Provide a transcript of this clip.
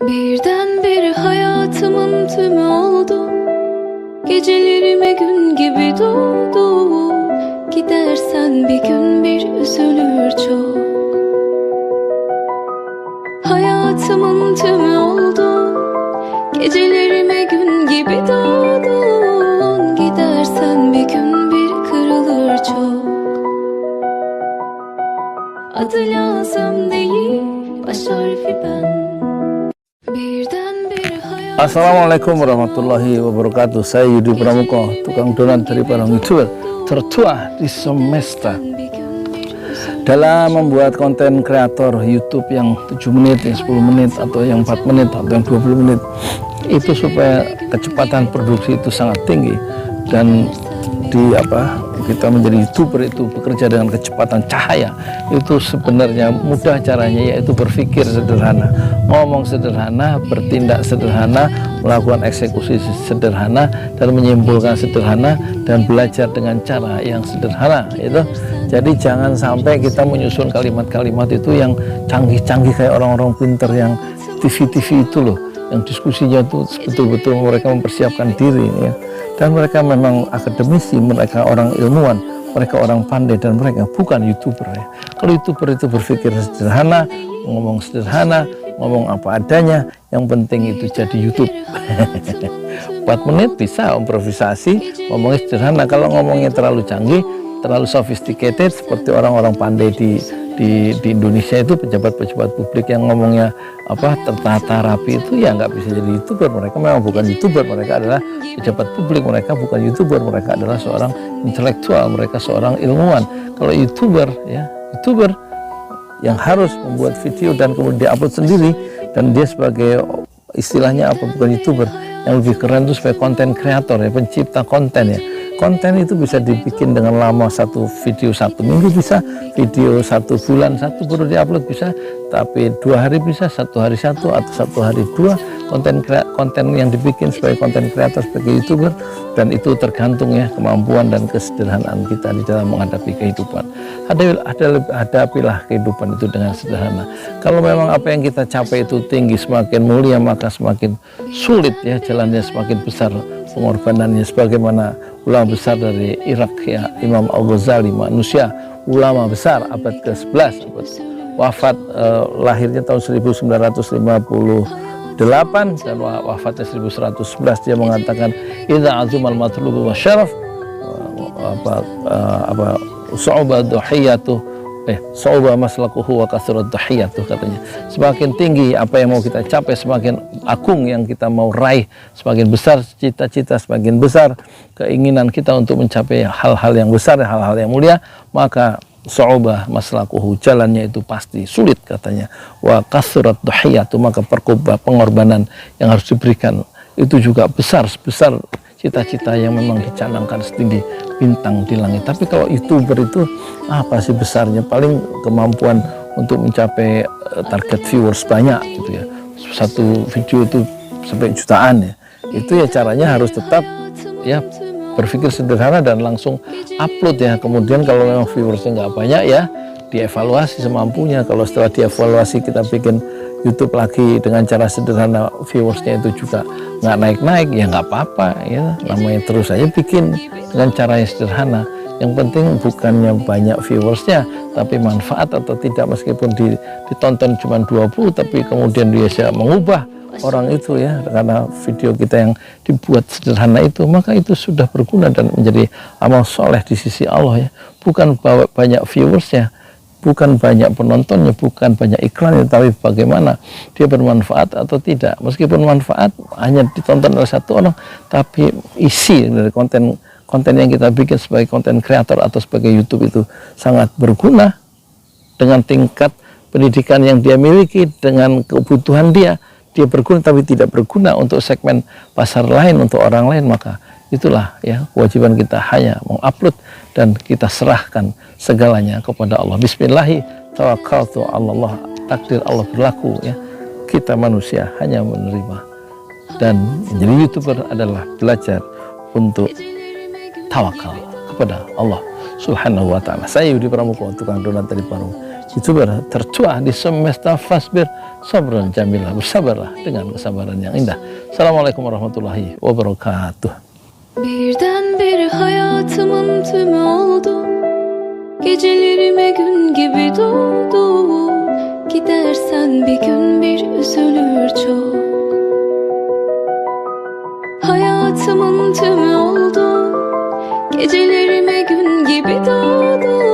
Birdenbire hayatımın tümü oldu. Gecelerime gün gibi doldu. Gidersen bir gün bir üzülür çok. Hayatımın tümü oldu. Gecelerime gün gibi doğdun. Gidersen bir gün bir kırılır çok. Adı lazım değil, baş harfi ben. Assalamualaikum warahmatullahi wabarakatuh. Saya Yudi Pramuko, tukang donat dari para YouTuber tertua di semesta. Dalam membuat konten kreator YouTube yang 7 menit, yang 10 menit, atau yang 4 menit, atau yang 20 menit, itu supaya kecepatan produksi itu sangat tinggi dan kita menjadi YouTuber itu bekerja dengan kecepatan cahaya. Itu sebenarnya mudah caranya, yaitu berpikir sederhana, ngomong sederhana, bertindak sederhana, melakukan eksekusi sederhana, dan menyimpulkan sederhana, dan belajar dengan cara yang sederhana. Itu jadi jangan sampai kita menyusun kalimat-kalimat itu yang canggih-canggih kayak orang-orang pinter yang TV-TV itu loh, yang diskusinya tuh betul-betul mereka mempersiapkan diri ya. Dan mereka memang akademisi, mereka orang ilmuwan, mereka orang pandai, dan mereka bukan YouTuber ya. Kalau YouTuber itu berpikir sederhana, ngomong sederhana, ngomong apa adanya, yang penting itu jadi YouTube. 4 menit bisa improvisasi, ngomongnya sederhana. Kalau ngomongnya terlalu canggih, terlalu sophisticated, seperti orang-orang pandai di Indonesia itu, pejabat-pejabat publik yang ngomongnya tertata rapi, itu ya nggak bisa jadi YouTuber. Mereka memang bukan YouTuber, mereka adalah pejabat publik, mereka bukan YouTuber, mereka adalah seorang intelektual, mereka seorang ilmuwan. Kalau YouTuber ya, YouTuber yang harus membuat video dan kemudian diupload sendiri, dan dia sebagai istilahnya bukan YouTuber, yang lebih keren itu sebagai konten kreator ya, pencipta konten ya. Konten itu bisa dibikin dengan lama, satu video 1 minggu bisa, video 1 bulan 1 baru diupload bisa, tapi 2 hari bisa, 1 hari 1, atau 1 hari 2 konten yang dibikin sebagai konten kreator, sebagai YouTuber. Dan itu tergantung ya kemampuan dan kesederhanaan kita di dalam menghadapi kehidupan. Hadapilah kehidupan itu dengan sederhana. Kalau memang apa yang kita capai itu tinggi, semakin mulia, maka semakin sulit ya jalannya, semakin besar pengorbanannya. Sebagaimana ulama besar dari Irak ya, Imam Al-Ghazali, manusia ulama besar abad ke-11, wafat lahirnya tahun 1958 dan wafatnya 1111. Dia mengatakan idza azumal matlubu wa syaraf su'uba dhahiyatu su'uba maslakuhu wa kathurat dhahiyatu, katanya. Semakin tinggi apa yang mau kita capai, semakin agung yang kita mau raih, semakin besar cita-cita, semakin besar keinginan kita untuk mencapai hal-hal yang besar, hal-hal yang mulia, maka su'ubah maslakuhu, jalannya itu pasti sulit, katanya. Wa kathurat dhahiyatu, maka pengorbanan yang harus diberikan itu juga besar, sebesar cita-cita yang memang dicanangkan setinggi bintang di langit. Tapi kalau YouTuber itu apa sih besarnya? Paling kemampuan untuk mencapai target viewers banyak gitu ya. Satu video itu sampai jutaan ya. Itu ya caranya harus tetap ya berpikir sederhana dan langsung upload ya. Kemudian kalau memang viewersnya nggak banyak ya, dievaluasi semampunya. Kalau setelah dievaluasi kita bikin YouTube lagi dengan cara sederhana, viewersnya itu juga nggak naik-naik, ya nggak apa-apa ya, namanya terus aja bikin dengan cara yang sederhana. Yang penting bukannya banyak viewersnya, tapi manfaat atau tidak. Meskipun ditonton cuma 20, tapi kemudian dia bisa mengubah orang itu ya, karena video kita yang dibuat sederhana itu, maka itu sudah berguna dan menjadi amal soleh di sisi Allah ya. Bukan banyak viewersnya, bukan banyak penontonnya, bukan banyak iklannya, tapi bagaimana dia bermanfaat atau tidak. Meskipun manfaat hanya ditonton oleh 1 orang, tapi isi dari konten yang kita bikin sebagai konten kreator atau sebagai YouTube itu sangat berguna. Dengan tingkat pendidikan yang dia miliki, dengan kebutuhan dia berguna, tapi tidak berguna untuk segmen pasar lain, untuk orang lain, maka itulah ya kewajiban kita, hanya mengupload dan kita serahkan segalanya kepada Allah. Bismillahi tawakkaltu 'alallah. Takdir Allah berlaku ya. Kita manusia hanya menerima. Dan menjadi YouTuber adalah belajar untuk tawakal kepada Allah Subhanahu wa ta'ala. Saya Yudi Pramuko, tukang donat dari Parung. YouTuber tertua di semesta Fasbir Sabran Jamilah. Bersabarlah dengan kesabaran yang indah. Assalamualaikum warahmatullahi wabarakatuh. Birdenbire hayatımın tümü oldu. Gecelerime gün gibi doğdu. Gidersen bir gün bir üzülür çok. Hayatımın tümü oldu. Gecelerime gün gibi doğdu.